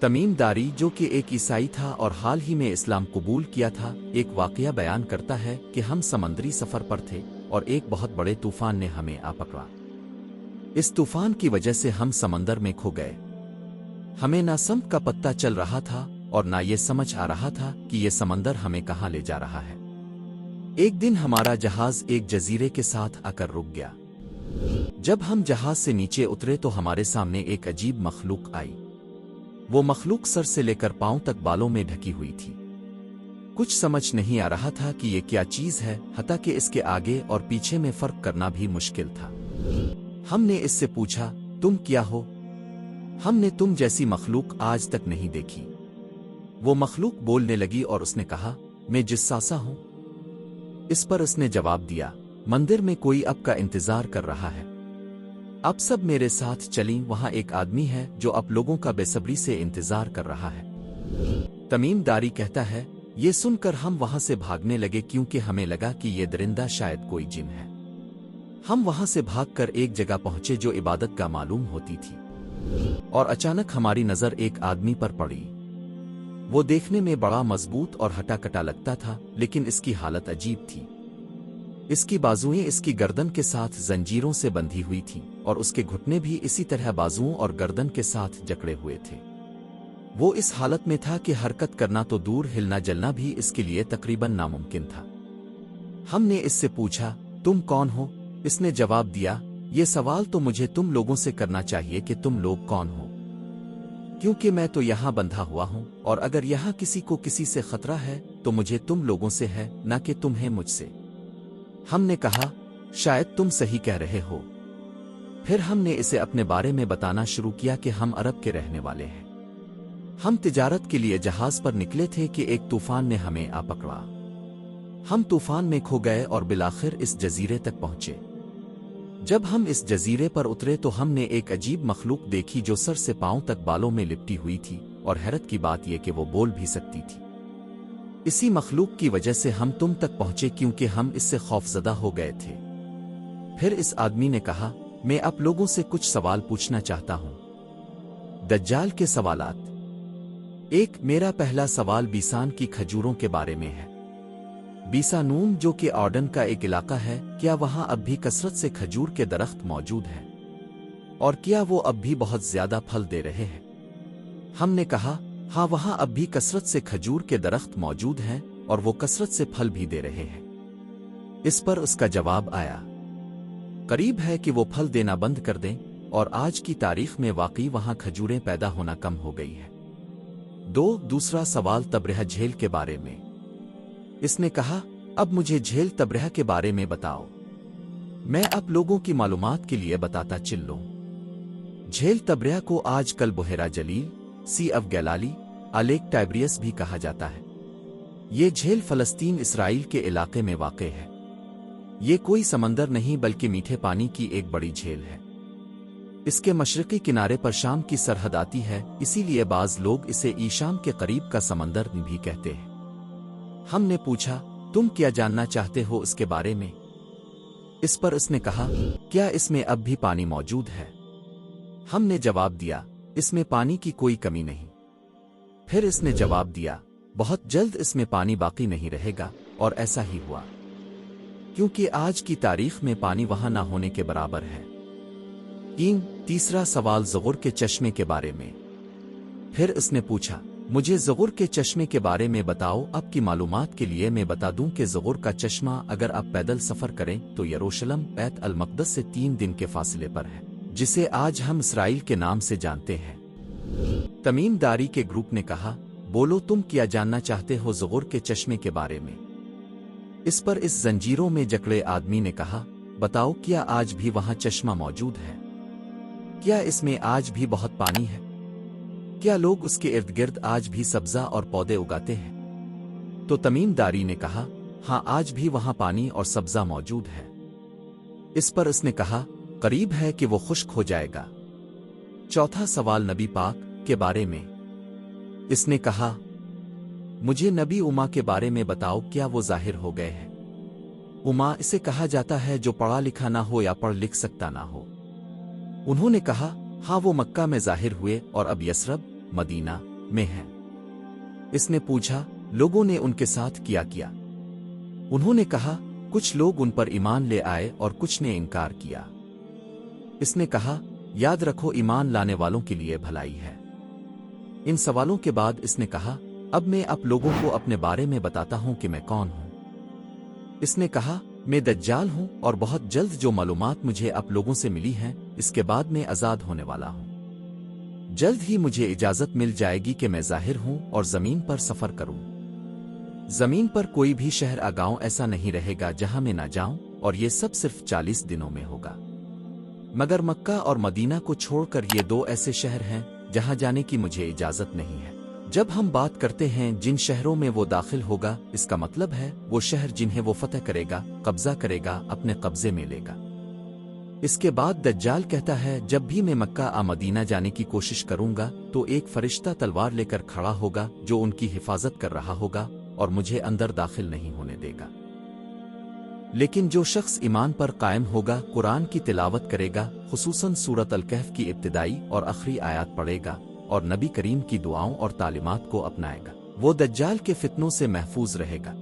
तमीम दारी जो कि एक ईसाई था और हाल ही में इस्लाम कबूल किया था, एक वाकया बयान करता है कि हम समंदरी सफर पर थे और एक बहुत बड़े तूफान ने हमें आ पकड़ा। इस तूफान की वजह से हम समंदर में खो गए। हमें ना समत का पत्ता चल रहा था और ना ये समझ आ रहा था कि ये समंदर हमें कहाँ ले जा रहा है। एक दिन हमारा जहाज एक जजीरे के साथ आकर रुक गया। जब हम जहाज से नीचे उतरे तो हमारे सामने एक अजीब मखलूक आई। वो मखलूक सर से लेकर पांव तक बालों में ढकी हुई थी। कुछ समझ नहीं आ रहा था कि ये क्या चीज है, हत्ता कि इसके आगे और पीछे में फर्क करना भी मुश्किल था। हमने इससे पूछा, तुम क्या हो? हमने तुम जैसी मखलूक आज तक नहीं देखी। वो मखलूक बोलने लगी और उसने कहा, मैं जिस्सासा हूं। इस पर उसने जवाब दिया, मंदिर में कोई अब का इंतजार कर रहा है। अब सब मेरे साथ चलीं, वहां एक आदमी है जो अब लोगों का बेसब्री से इंतजार कर रहा है। तमीम दारी कहता है, ये सुनकर हम वहां से भागने लगे क्योंकि हमें लगा कि ये दरिंदा शायद कोई जिन है। हम वहां से भागकर एक जगह पहुंचे जो इबादत का मालूम होती थी और अचानक हमारी नजर एक आदमी पर पड़ी। वो देखने में बड़ा मजबूत और हटा-कटा लगता था, लेकिन इसकी हालत अजीब थी। इसकी बाजुएं इसकी गर्दन के साथ जंजीरों से बंधी हुई थीं और उसके घुटने भी इसी तरह बाजुओं और गर्दन के साथ जकड़े हुए थे। वो इस हालत में था कि हरकत करना तो दूर, हिलना जलना भी इसके लिए तकरीबन नामुमकिन था। हमने इससे पूछा, तुम कौन हो? इसने जवाब दिया, ये सवाल तो मुझे तुम लोगों से करना चाहिए कि तुम लोग कौन हो, क्योंकि मैं तो यहां बंधा हुआ हूं और अगर यहां किसी को किसी से खतरा है तो मुझे तुम लोगों से है, ना कि तुम्हें मुझसे। हमने कहा, शायद तुम सही कह रहे हो। फिर हमने इसे अपने बारे में बताना शुरू किया कि हम अरब के रहने वाले हैं। हम तिजारत के लिए जहाज पर निकले थे कि एक तूफान ने हमें आ पकड़ा। हम तूफान में खो गए और बिलाखिर इस जजीरे तक पहुंचे। जब हम इस जजीरे पर उतरे तो हमने एक अजीब मखलूक देखी जो सर से पांव तक बालों में लिपटी हुई थी और हैरत की बात यह कि वो बोल भी सकती थी। इसी मखलूक की वजह से हम तुम तक पहुंचे क्योंकि हम इससे खौफजदा हो गए थे। फिर इस आदमी ने कहा, मैं आप लोगों से कुछ सवाल पूछना चाहता हूं। दज्जाल के सवालात। एक, मेरा पहला सवाल बीसान की खजूरों के बारे में है। बीसानूम जो कि ऑर्डन का एक इलाका है, क्या वहां अब भी कसरत से खजूर के दरख्त मौजूद हैं? और क्या वो अब भी बहुत ज्यादा फल दे रहे हैं? हमने कहा, हाँ, वहां अब भी कसरत से खजूर के दरख्त मौजूद हैं और वो कसरत से फल भी दे रहे हैं। इस पर उसका जवाब आया, करीब है कि वो फल देना बंद कर दें और आज की तारीख में वाकई वहां खजूरें पैदा होना कम हो गई है। दो, दूसरा सवाल तबरेह झेल के बारे में। इसने कहा, अब मुझे झेल तबरेह के बारे में बताओ। मैं आप लोगों की मालूमात के लिए बताता चिल्लों। झेल तबरेह को आजकल बुहेरा जलील, सी ऑफ गैलाली, लेक टाइब्रियस भी कहा जाता है। ये झेल फलस्तीन इसराइल के इलाके में वाक़ है। ये कोई समंदर नहीं बल्कि मीठे पानी की एक बड़ी झेल है। इसके मशरक़ी किनारे पर शाम की सरहद आती है, इसीलिए बाज़ लोग इसे ईशाम के करीब का समंदर भी कहते हैं। हमने पूछा, तुम क्या जानना चाहते हो इसके बारे में? इस पर उसने कहा, क्या इसमें अब भी पानी मौजूद है? हमने जवाब दिया, इसमें पानी की कोई कमी नहीं। फिर इसने जवाब दिया, बहुत जल्द इसमें पानी बाकी नहीं रहेगा, और ऐसा ही हुआ, क्योंकि आज की तारीख में पानी वहां ना होने के बराबर है। तीसरा सवाल ज़ुग़ुर के चश्मे के बारे में। फिर इसने पूछा, मुझे ज़ुग़ुर के चश्मे के बारे में बताओ। अब की मालूमात के लिए मैं बता दूं कि ज़ुग़ुर का चश्मा अगर आप पैदल सफ़र करें तो यरूशलेम बैत अल मक़दस से 3 दिन के फासले पर है, जिसे आज हम इसराइल के नाम से जानते हैं। तमीम दारी के ग्रुप ने कहा, बोलो तुम क्या जानना चाहते हो ज़ुग़ुर के चश्मे के बारे में? इस पर इस जंजीरों में जकड़े आदमी ने कहा, बताओ, क्या आज भी वहां चश्मा मौजूद है? क्या इसमें आज भी बहुत पानी है? क्या लोग उसके इर्द गिर्द आज भी सब्जा और पौधे उगाते हैं? तो तमीम दारी ने कहा, हाँ, आज भी वहां पानी और सब्जा मौजूद है। इस पर उसने कहा, करीब है कि वो खुश्क हो जाएगा। चौथा सवाल नबी पाक के बारे में। इसने कहा, मुझे नबी उमा के बारे में बताओ, क्या वो जाहिर हो गए हैं? उमा इसे कहा जाता है जो पढ़ा लिखा ना हो या पढ़ लिख सकता ना हो। उन्होंने कहा, हाँ, वो मक्का में जाहिर हुए और अब यसरब, मदीना, میں ہیں۔ اس نے پوچھا، لوگوں نے ان کے ساتھ کیا کیا؟ انہوں نے کہا، کچھ لوگ ان پر ایمان لے آئے اور کچھ نے انکار کیا۔ اس نے کہا، یاد رکھو ایمان لانے والوں کے لیے بھلائی ہے۔ ان سوالوں کے بعد اس نے کہا، اب میں آپ لوگوں کو اپنے بارے میں بتاتا ہوں کہ میں کون ہوں۔ اس نے کہا، میں دجال ہوں اور بہت جلد جو معلومات مجھے آپ لوگوں سے ملی ہیں اس کے بعد میں آزاد ہونے والا ہوں۔ جلد ہی مجھے اجازت مل جائے گی کہ میں ظاہر ہوں اور زمین پر سفر کروں۔ زمین پر کوئی بھی شہر گاؤں ایسا نہیں رہے گا جہاں میں نہ جاؤں، اور یہ سب صرف 40 دنوں میں ہوگا۔ مگر مکہ اور مدینہ کو چھوڑ کر یہ 2 ایسے شہر ہیں جہاں جانے کی مجھے اجازت نہیں ہے۔ جب ہم بات کرتے ہیں جن شہروں میں وہ داخل ہوگا، اس کا مطلب ہے وہ شہر جنہیں وہ فتح کرے گا، قبضہ کرے گا، اپنے قبضے میں لے گا۔ اس کے بعد دجال کہتا ہے، جب بھی میں مکہ مدینہ جانے کی کوشش کروں گا تو ایک فرشتہ تلوار لے کر کھڑا ہوگا جو ان کی حفاظت کر رہا ہوگا اور مجھے اندر داخل نہیں ہونے دے گا۔ لیکن جو شخص ایمان پر قائم ہوگا، قرآن کی تلاوت کرے گا، خصوصاً سورۃ الکہف کی ابتدائی اور آخری آیات پڑھے گا، اور نبی کریم کی دعاؤں اور تعلیمات کو اپنائے گا، وہ دجال کے فتنوں سے محفوظ رہے گا۔